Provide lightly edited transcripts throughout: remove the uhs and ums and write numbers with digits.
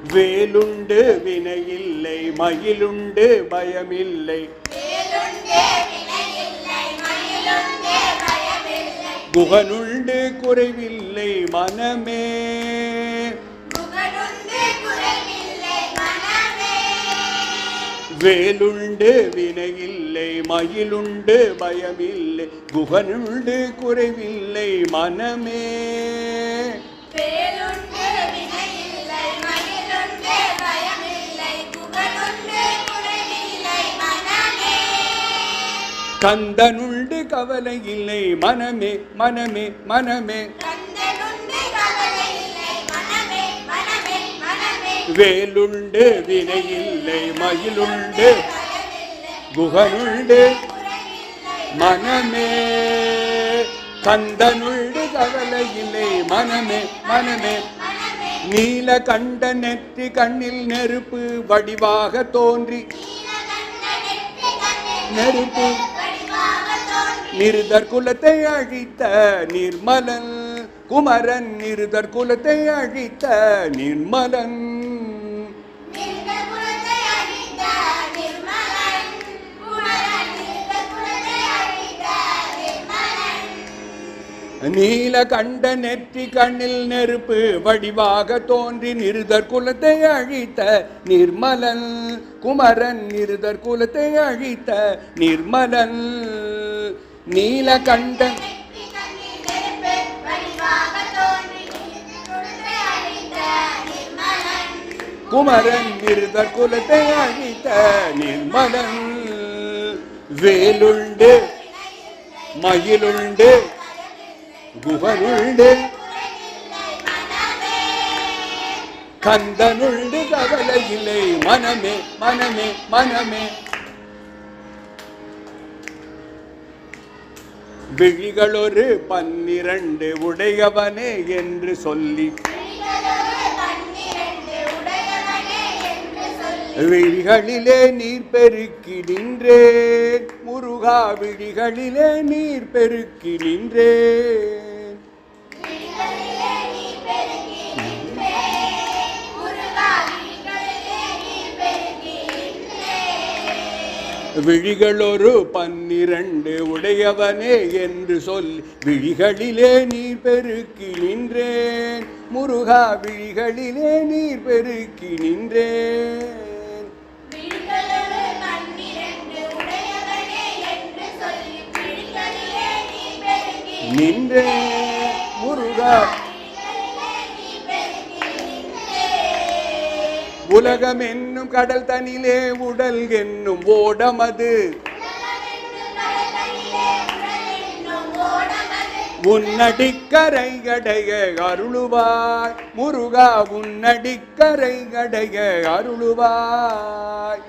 வேலுண்டு வினையில்லை மயிலுண்டு பயமில்லை குகனுண்டு குறைவில்லை மனமே வேலுண்டு வினையில்லை மயிலுண்டு பயமில்லை குகனுண்டு குறைவில்லை மனமே கந்தனுண்டு கவலை இல்லை மனமே மனமே மனமே வேலுண்டு வினையில்லை மயிலுண்டு குகனுண்டு மனமே கந்தனுண்டு கவலை இல்லை மனமே மனமே நீல கண்ட நெற்றி கண்ணில் நெருப்பு வடிவாக தோன்றி நெருப்பு நிருதர் குலத்தை அழித்த நிர்மலன் குமரன் நிருதர் குலத்தை அழித்த நிர்மலன் நீல கண்ட நெற்றி கண்ணில் நெருப்பு வடிவாக தோன்றி நிருதர் குலத்தை அழித்த நிர்மலன் குமரன் நிருதர் குலத்தை அழித்த நிர்மலன் நீல கண்டன் குமரன் நிருதர் குலத்தை அழித்த நிர்மலன் வேலுண்டு மயிலுண்டு குகனுண்டு கந்தனுண்டு கவலை இல்லை மனமே மனமே மனமே விழிகளொரு 12 உடையவனே என்று சொல்லி விழிகளிலே நீர் பெருக்கி நின்றேன் முருகா விழிகளிலே நீர் பெருக்கி நின்றேன் விழிகளொரு 12 உடையவனே என்று சொல்லி விழிகளிலே நீர் பெருக்கி நின்றேன் முருகா விழிகளிலே நீர் பெருக்கி நின்றேன் நின்றேன் முருகா உலகம் என்னும் கடல் தனிலே உடல் என்னும் ஓடமது உன்னடிக்கரை கடைய அருளுவாய் முருகா உன்னடிக்கரை கடைய அருளுவாய்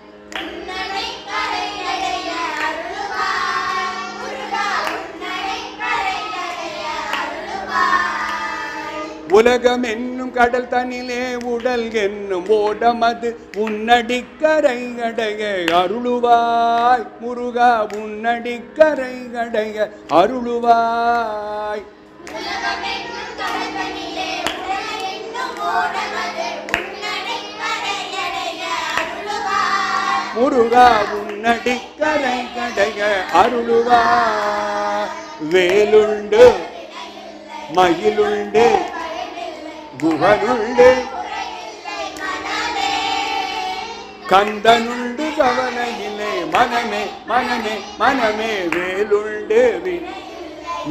உலகம் என்னும் கடல் தனிலே உடல் என்னும் ஓடமது உன்னடிக்கரை கடைய அருளுவாய் முருகா உன்னடிக்கரை கடைய அருளுவாய் முருகா உன்னடிக்கரை கடைய அருளுவாய் வேலுண்டு மயிலுண்டு குகனுண்டு கந்தனுண்டு கவலையிலே மனமே மனமே மனமே வேலுண்டு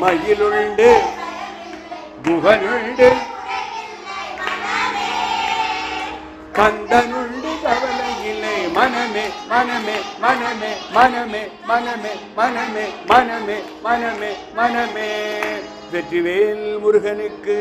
மயிலுண்டு குகனுண்டு கந்தனுண்டு கவலையிலே மனமே மனமே மனமே மனமே மனமே மனமே மனமே மனமே மனமே வெற்றிவேல் முருகனுக்கு